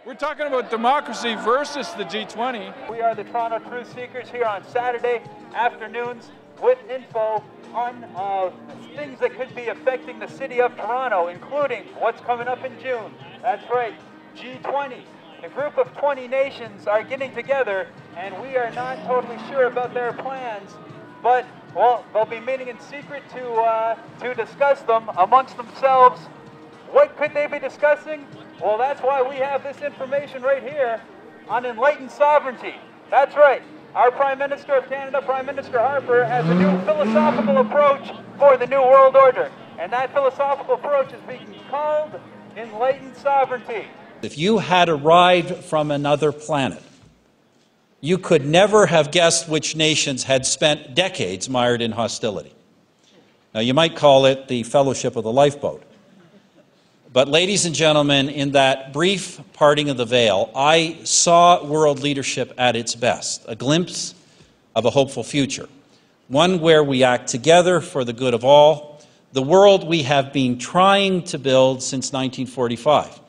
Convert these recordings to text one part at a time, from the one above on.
We're talking about democracy versus the G20. We are the Toronto Truth Seekers here on Saturday afternoons with info on things that could be affecting the city of Toronto, including what's coming up in June. That's right, G20. A group of 20 nations are getting together, and we are not totally sure about their plans, but, well, they'll be meeting in secret to discuss them amongst themselves. What could they be discussing? Well, that's why we have this information right here on enlightened sovereignty. That's right. Our Prime Minister of Canada, Prime Minister Harper, has a new philosophical approach for the New World Order. And that philosophical approach is being called enlightened sovereignty. If you had arrived from another planet, you could never have guessed which nations had spent decades mired in hostility. Now, you might call it the Fellowship of the Lifeboat. But, ladies and gentlemen, in that brief parting of the veil, I saw world leadership at its best, a glimpse of a hopeful future, one where we act together for the good of all, the world we have been trying to build since 1945,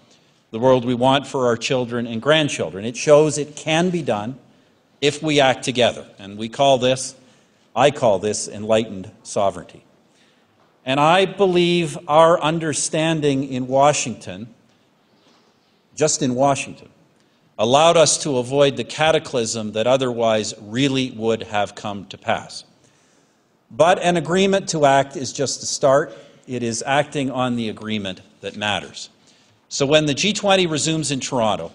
the world we want for our children and grandchildren. It shows it can be done if we act together, and I call this enlightened sovereignty. And I believe our understanding in Washington, just in Washington, allowed us to avoid the cataclysm that otherwise really would have come to pass. But an agreement to act is just a start. It is acting on the agreement that matters. So when the G20 resumes in Toronto,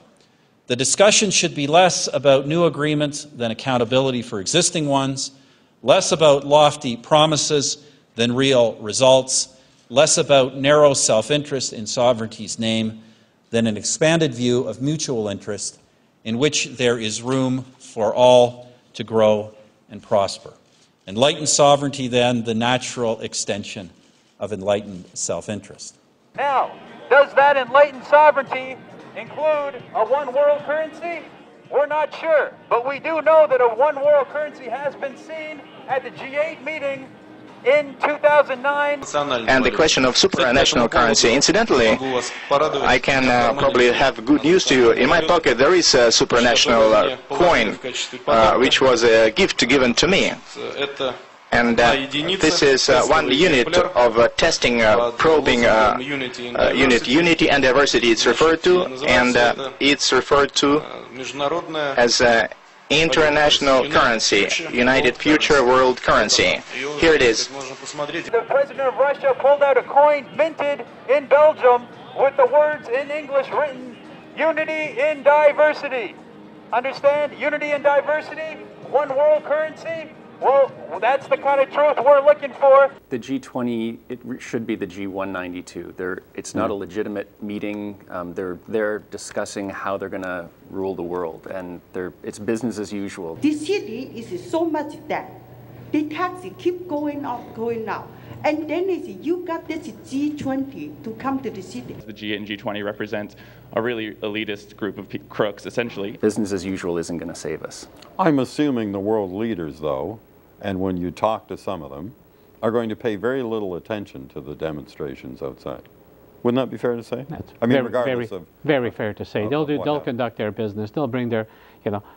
the discussion should be less about new agreements than accountability for existing ones, less about lofty promises than real results, less about narrow self-interest in sovereignty's name than an expanded view of mutual interest in which there is room for all to grow and prosper. Enlightened sovereignty, then, the natural extension of enlightened self-interest. Now, does that enlightened sovereignty include a one-world currency? We're not sure, but we do know that a one-world currency has been seen at the G8 meeting in 2009. And the question of supranational currency, incidentally, I can probably have good news to you. In my pocket there is a supranational coin, which was a gift given to me. And this is one unit of testing, probing unity and diversity it's referred to, and it's referred to as international currency, United Future World Currency. Here it is. The President of Russia pulled out a coin minted in Belgium with the words in English written, "Unity in diversity." Understand? Unity in diversity, one world currency. Well, that's the kind of truth we're looking for. The G20, it should be the G192. It's not a legitimate meeting. They're discussing how they're going to rule the world, and it's business as usual. This city is so much debt. The taxes keep going up, and then you got this G20 to come to the city. The G8 and G20 represent a really elitist group of crooks, essentially. Business as usual isn't going to save us. I'm assuming the world leaders, though, and when you talk to some of them, are going to pay very little attention to the demonstrations outside. Wouldn't that be fair to say? That's regardless of... Very fair to say. They'll conduct their business. They'll bring their,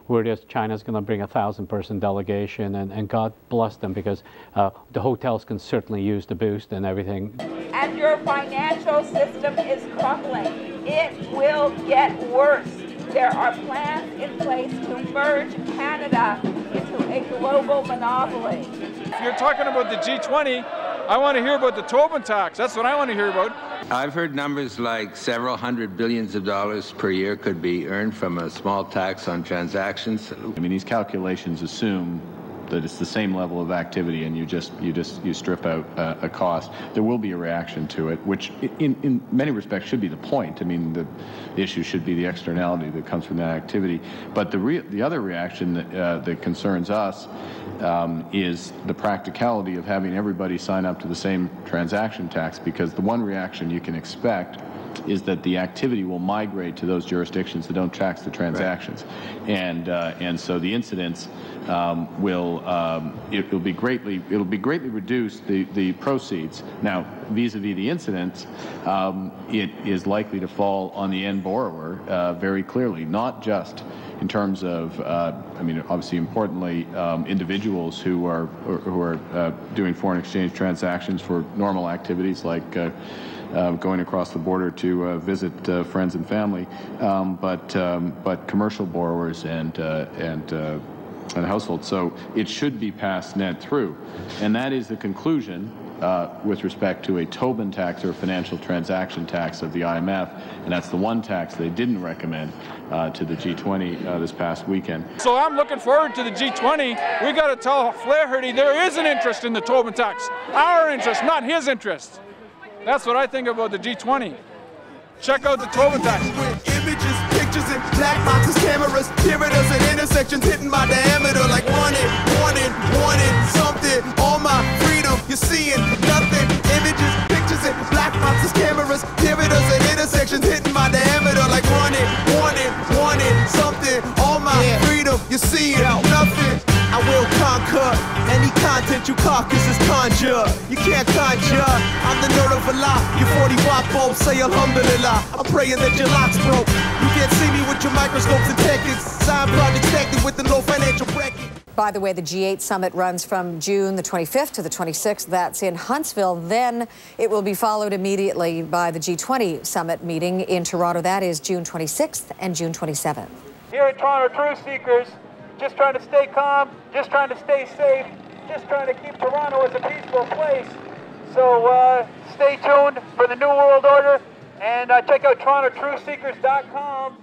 where it is, China's going to bring a 1,000-person delegation, and God bless them, because the hotels can certainly use the boost and everything. And your financial system is crumbling. It will get worse. There are plans in place to merge Canada into a global monopoly. If you're talking about the G20, I want to hear about the Tobin tax. That's what I want to hear about. I've heard numbers like several hundred billions of dollars per year could be earned from a small tax on transactions. I mean, these calculations assume that it's the same level of activity, and you strip out a cost. There will be a reaction to it, which in many respects should be the point. I mean, the issue should be the externality that comes from that activity. But the other reaction that concerns us is the practicality of having everybody sign up to the same transaction tax, because the one reaction you can expect is that the activity will migrate to those jurisdictions that don't tax the transactions, and so the incidence it'll be greatly reduced, the proceeds. Now, vis-a-vis the incidence, it is likely to fall on the end borrower very clearly, not just in terms of, I mean, obviously importantly, individuals who are doing foreign exchange transactions for normal activities like going across the border to visit friends and family, but commercial borrowers and households. So it should be passed net through, and that is the conclusion with respect to a Tobin tax or financial transaction tax of the IMF, and that's the one tax they didn't recommend to the G20 this past weekend. So I'm looking forward to the G20. We got to tell Flaherty there is an interest in the Tobin tax. Our interest, not his interest. That's what I think about the G20. Check out the Tobin tax. Images, pictures, and black boxes, cameras, pyramids and intersections hitting my diameter like wanted something. All my freedom, you're seeing nothing. Images, pictures, and black boxes, cameras, pyramids and intersections hitting my diameter like wanted something. All my freedom, you're seeing nothing. I will conquer any content you carcasses conjure. You can't conjure. I'm the nerd of Allah. Your 40-watt bulb say alhamdulillah. I'm praying that your locks broke. You can't see me with your microscopes and techniques. Sign projects connected with the low financial bracket. By the way, the G8 summit runs from June the 25th to the 26th. That's in Huntsville. Then it will be followed immediately by the G20 summit meeting in Toronto. That is June 26th and June 27th. Here at Toronto Truth Seekers, just trying to stay calm, just trying to stay safe, just trying to keep Toronto as a peaceful place. So stay tuned for the New World Order, and check out TorontoTruthSeekers.com.